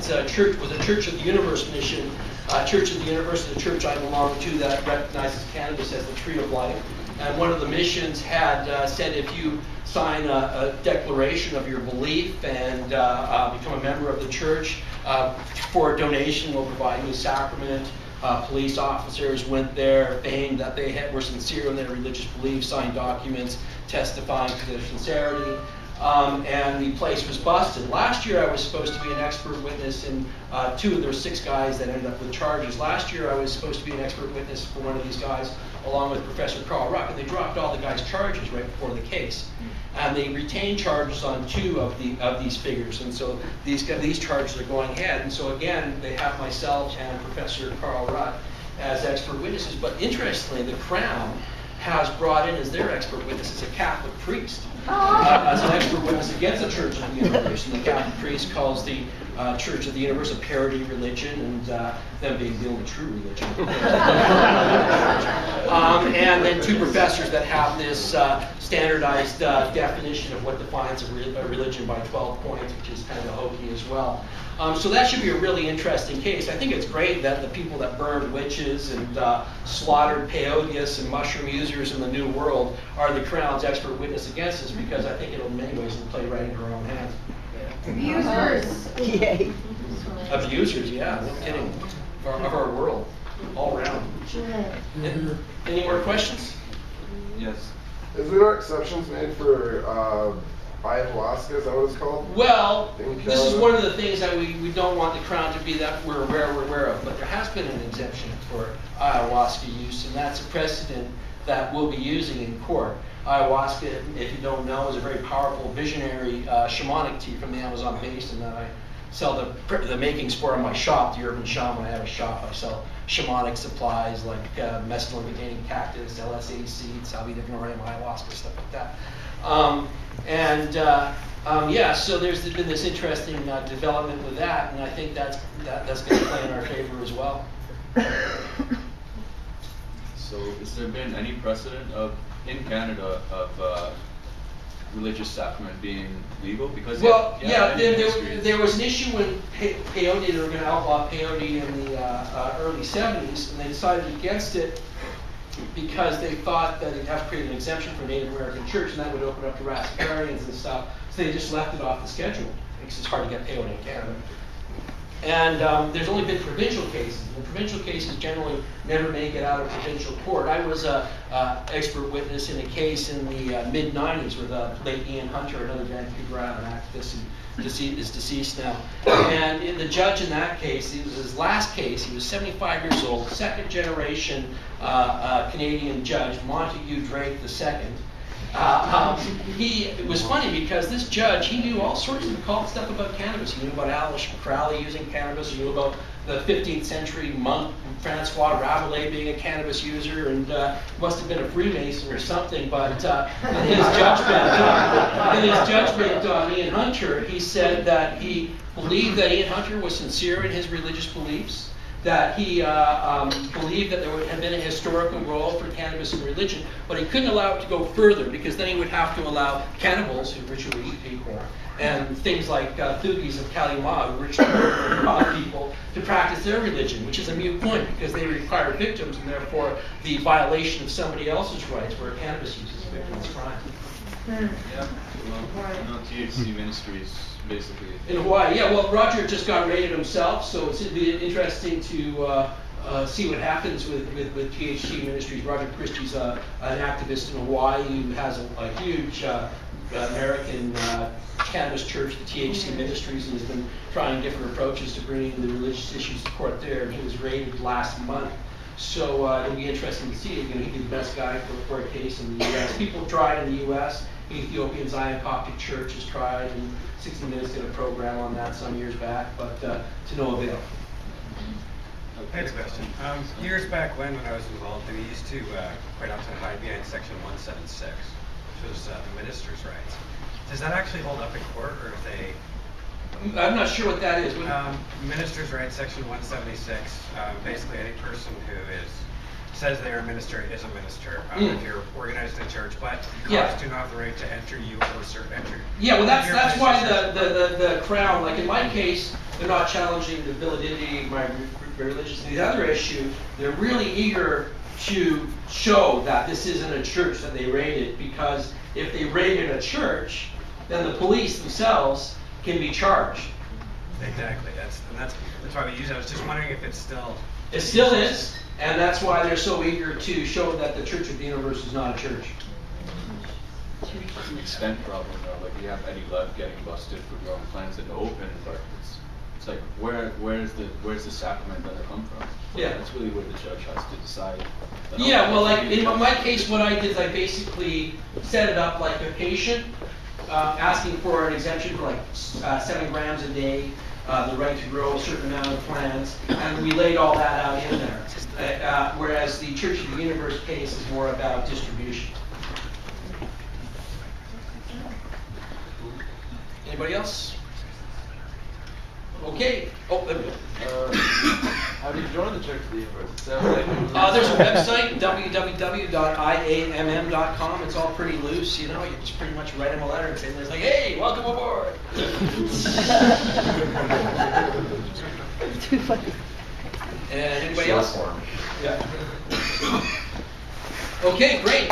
it's a church, was a Church of the Universe mission. Church of the Universe is a church I belong to that recognizes cannabis as the tree of life. And one of the missions had said if you sign a declaration of your belief and become a member of the church, for a donation we'll provide you a sacrament. Police officers went there, feigned that they were sincere in their religious beliefs, signed documents testifying to their sincerity. And the place was busted. Last year I was supposed to be an expert witness in there were 6 guys that ended up with charges. Last year I was supposed to be an expert witness for one of these guys along with Professor Carl Ruck, and they dropped all the guys' charges right before the case. And they retained charges on 2 of these figures, and so these charges are going ahead. And so again, they have myself and Professor Carl Ruck as expert witnesses. But interestingly, the Crown has brought in as their expert witness as a Catholic priest. As an expert witness against the Church of the Universe, and the Catholic priest calls the Church of the Universe a parody religion, and them being the only true religion. And then 2 professors that have this standardized definition of what defines a religion by 12 points, which is kind of hokey as well. So that should be a really interesting case. I think it's great that the people that burned witches and slaughtered peyote and mushroom users in the New World are the Crown's expert witness against us, because I think it'll in many ways play right into our own hands. Abusers. Yay. Abusers, yeah, no kidding. Of our world, all around. Any more questions? Yes. Is there exceptions made for ayahuasca? Is that what it's called? Well, this is one of the things that we don't want the Crown to be that we're aware of, but there has been an exemption for ayahuasca use, and that's a precedent that we'll be using in court. Ayahuasca, if you don't know, is a very powerful, visionary shamanic tea from the Amazon basin that I sell the makings for in my shop, the Urban Shaman. I have a shop. I sell shamanic supplies like mescaline-containing cactus, LSA seeds, salvia divinorum, ayahuasca, stuff like that. Yeah, so there's been this interesting development with that, and I think that's going to play in our favor as well. So, has there been any precedent in Canada of religious sacrament being legal? Because there was an issue when peyote, they were going to outlaw peyote in the early 70s, and they decided against it because they thought that they'd have to create an exemption for Native American church, and that would open up to Rastafarians and stuff. So they just left it off the schedule because it's hard to get peyote in Canada. And there's only been provincial cases. And provincial cases generally never make it out of provincial court. I was an expert witness in a case in the mid-90s with late Ian Hunter, another Vancouver Island activist who is deceased now. And the judge in that case, it was his last case, he was 75 years old, 2nd generation Canadian judge, Montague Drake II. It was funny because this judge, he knew all sorts of occult stuff about cannabis. He knew about Alice Crowley using cannabis. He knew about the 15th century monk Francois Rabelais being a cannabis user, and must have been a Freemason or something. But in his judgment on Ian Hunter, he said that he believed that Ian Hunter was sincere in his religious beliefs, that he believed that there had been a historical role for cannabis in religion, but he couldn't allow it to go further because then he would have to allow cannibals who ritually eat people and things like Thugis of Kalima, who ritually cause people to practice their religion, which is a moot point because they require victims, and therefore the violation of somebody else's rights where cannabis use is a victim's crime. Yeah, well, THC Ministries, basically. In Hawaii, yeah. Well, Roger just got raided himself, so it's going to be interesting to see what happens with THC Ministries. Roger Christie's an activist in Hawaii who has a huge American cannabis church, the THC Ministries, and has been trying different approaches to bringing the religious issues to court there. And he was raided last month. So it'll be interesting to see. He'd be the best guy for a case in the U.S. People have tried in the U.S. Ethiopian Zion Coptic Church has tried, and 60 Minutes did a program on that some years back, but to no avail. I had a question. Years back when I was involved, we used to quite often hide behind Section 176, which was the minister's rights. Does that actually hold up in court, or if they... I'm not sure what that is. Minister's rights, Section 176. Basically, any person who is says they're a minister is a minister. If you're organized in a church, but Yeah. cops do not have the right to enter you or enter. Yeah, well, your that's why position. the Crown, like in my case, they're not challenging the validity of my religious. The other issue, they're really eager to show that this isn't a church that they raided, because if they raided a church, then the police themselves can be charged. Exactly. That's why we use it. I was just wondering if it's still. It still is, and that's why they're so eager to show that the Church of the Universe is not a church. It's an extent problem though, like you have Eddie Lev getting busted for growing plants in the open, but it's like where's the sacrament gonna come from? Yeah. That's really where the judge has to decide. Yeah, well, like in my case, what I did is I basically set it up like a patient, asking for an exemption for like 7 grams a day, the right to grow a certain amount of plants, and we laid all that out in there. Whereas the Church of the Universe case is more about distribution. Anybody else? Okay. Oh, there we go. How do you join the Church of the Universe? It sounds like There's a website, www.iamm.com. It's all pretty loose, you know. You just pretty much write them a letter and say, like, hey, welcome aboard. Too funny. And anybody else? Short form. Yeah. Okay, great.